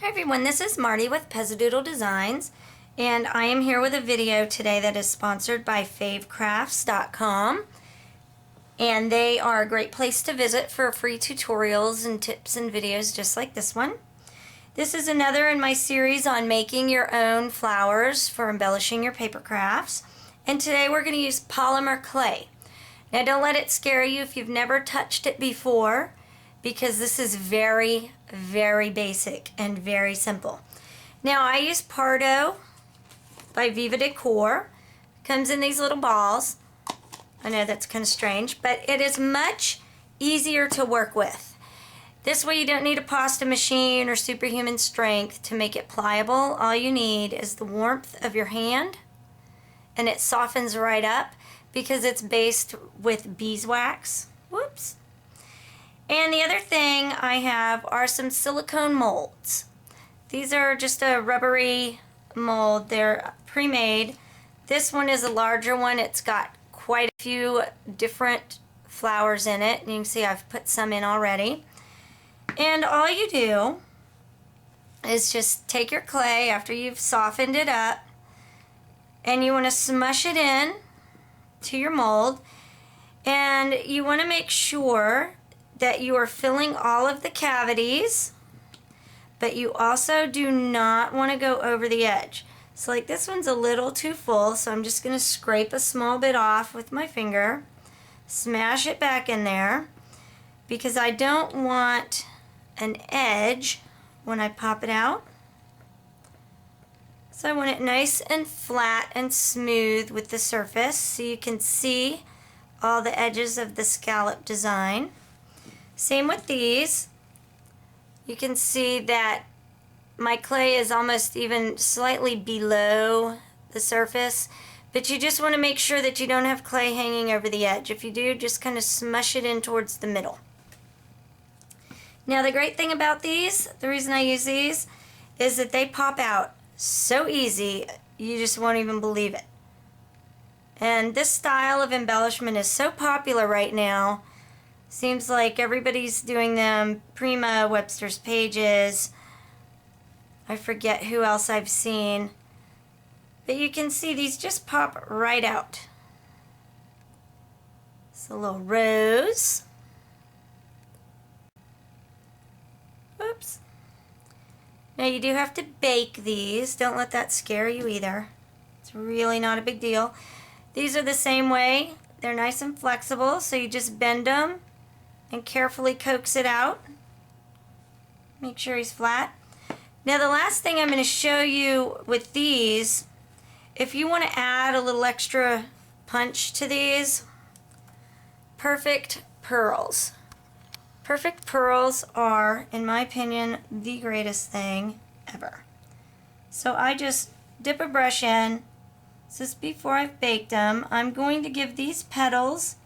Hi everyone, this is Marty with Pezzadoodle Designs, and I am here with a video today that is sponsored by favecrafts.com, and they are a great place to visit for free tutorials and tips and videos just like this one. This is another in my series on making your own flowers for embellishing your paper crafts, and today we're going to use polymer clay. Now don't let it scare you if you've never touched it before, because this is very, very basic and very simple. Now I use Pardo by Viva Decor. Comes in these little balls. I know that's kind of strange, but it is much easier to work with. This way you don't need a pasta machine or superhuman strength to make it pliable. All you need is the warmth of your hand, and it softens right up because it's based with beeswax. Whoops. And the other thing I have are some silicone molds. These are just a rubbery mold. They're pre-made. This one is a larger one. It's got quite a few different flowers in it. And you can see I've put some in already. And all you do is just take your clay after you've softened it up, and you want to smush it in to your mold. And you want to make sure that you are filling all of the cavities, but you also do not want to go over the edge. So like this one's a little too full, so I'm just going to scrape a small bit off with my finger, smash it back in there, because I don't want an edge when I pop it out. So I want it nice and flat and smooth with the surface so you can see all the edges of the scallop design. Same with these. You can see that my clay is almost even slightly below the surface, but you just want to make sure that you don't have clay hanging over the edge. If you do, just kind of smush it in towards the middle. Now the great thing about these, the reason I use these, is that they pop out so easy you just won't even believe it. And this style of embellishment is so popular right now. Seems like everybody's doing them. Prima, Webster's Pages. I forget who else I've seen. But you can see these just pop right out. It's a little rose. Oops. Now you do have to bake these. Don't let that scare you either. It's really not a big deal. These are the same way. They're nice and flexible, so you just bend them and carefully coax it out. Make sure he's flat. Now the last thing I'm going to show you with these, if you want to add a little extra punch to these, perfect pearls. Perfect pearls are, in my opinion, the greatest thing ever. So I just dip a brush in. This is before I've baked them. I'm going to give these petals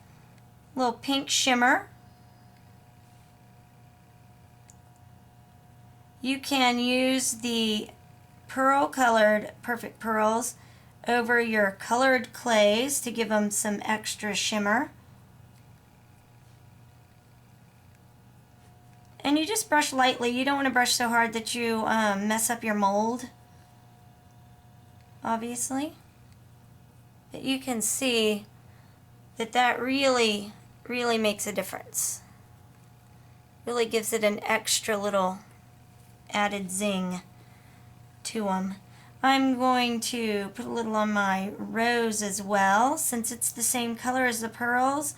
a little pink shimmer. You can use the pearl colored perfect pearls over your colored clays to give them some extra shimmer. And you just brush lightly. You don't want to brush so hard that you mess up your mold, obviously. But you can see that that really, really makes a difference. Really gives it an extra little added zing to them. I'm going to put a little on my rose as well, since it's the same color as the pearls.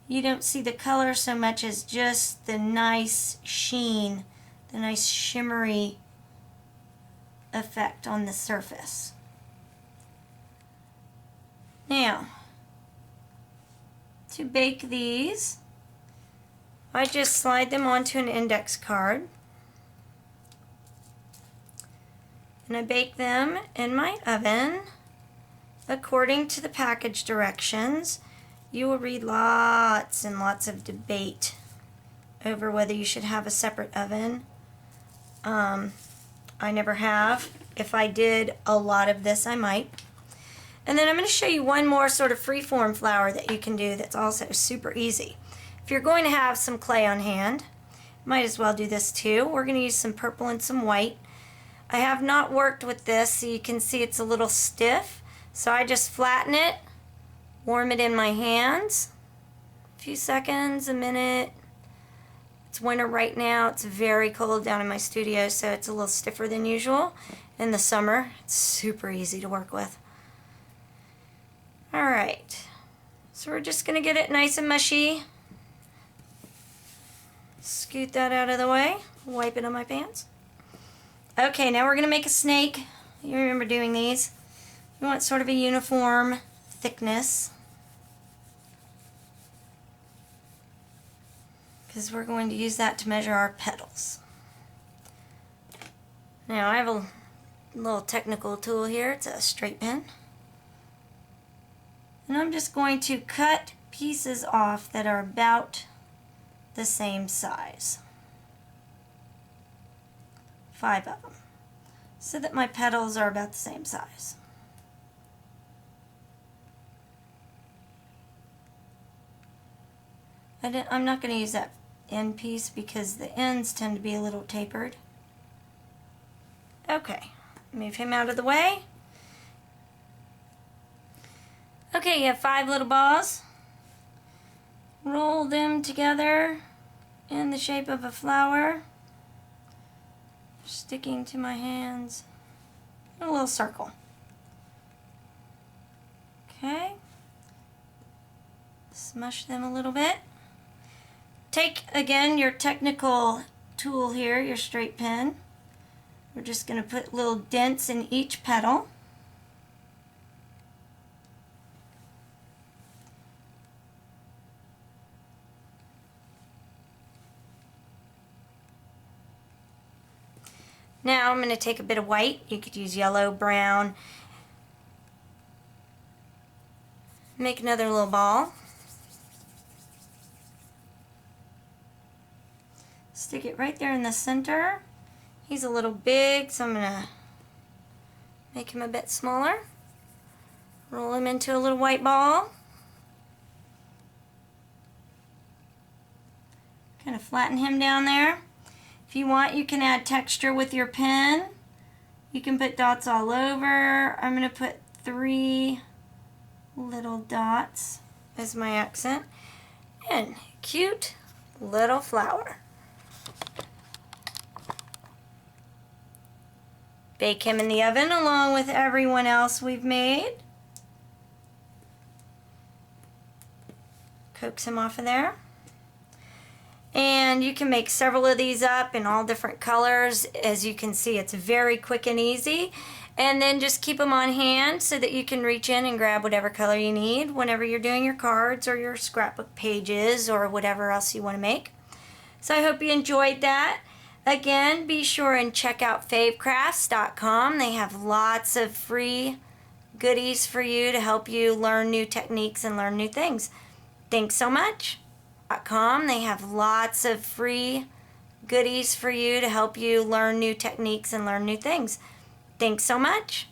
You don't see the color so much as just the nice sheen, the nice shimmery effect on the surface. Now, to bake these, I just slide them onto an index card. And I bake them in my oven according to the package directions. You will read lots and lots of debate over whether you should have a separate oven. I never have. If I did a lot of this, I might. And then I'm going to show you one more sort of free-form flower that you can do that's also super easy. If you're going to have some clay on hand, Might as well do this too. We're going to use some purple and some white. I have not worked with this, so you can see it's a little stiff. So I just flatten it, warm it in my hands. A few seconds, a minute. It's winter right now. It's very cold down in my studio, so it's a little stiffer than usual. In the summer, it's super easy to work with. Alright, so we're just going to get it nice and mushy. Scoot that out of the way. Wipe it on my pants. Okay, now we're going to make a snake. You remember doing these. You want sort of a uniform thickness, because we're going to use that to measure our petals. Now I have a little technical tool here. It's a straight pen. And I'm just going to cut pieces off that are about the same size. 5 of them. So that my petals are about the same size. I'm not going to use that end piece because the ends tend to be a little tapered. Okay, move him out of the way. Okay, you have 5 little balls. Roll them together in the shape of a flower, sticking to my hands in a little circle. Okay, smush them a little bit. Take again your technical tool here, your straight pen. We're just going to put little dents in each petal. Now I'm going to take a bit of white. You could use yellow, brown. Make another little ball. Stick it right there in the center. He's a little big, so I'm going to make him a bit smaller. Roll him into a little white ball. Kind of flatten him down there. If you want, you can add texture with your pen. You can put dots all over. I'm going to put 3 little dots as my accent. And cute little flower. Bake him in the oven along with everyone else we've made. Coax him off of there. And you can make several of these up in all different colors. As you can see, it's very quick and easy. And then just keep them on hand so that you can reach in and grab whatever color you need whenever you're doing your cards or your scrapbook pages or whatever else you want to make. So I hope you enjoyed that. Again, be sure and check out favecrafts.com. They have lots of free goodies for you to help you learn new techniques and learn new things. Thanks so much. They have lots of free goodies for you to help you learn new techniques and learn new things. Thanks so much.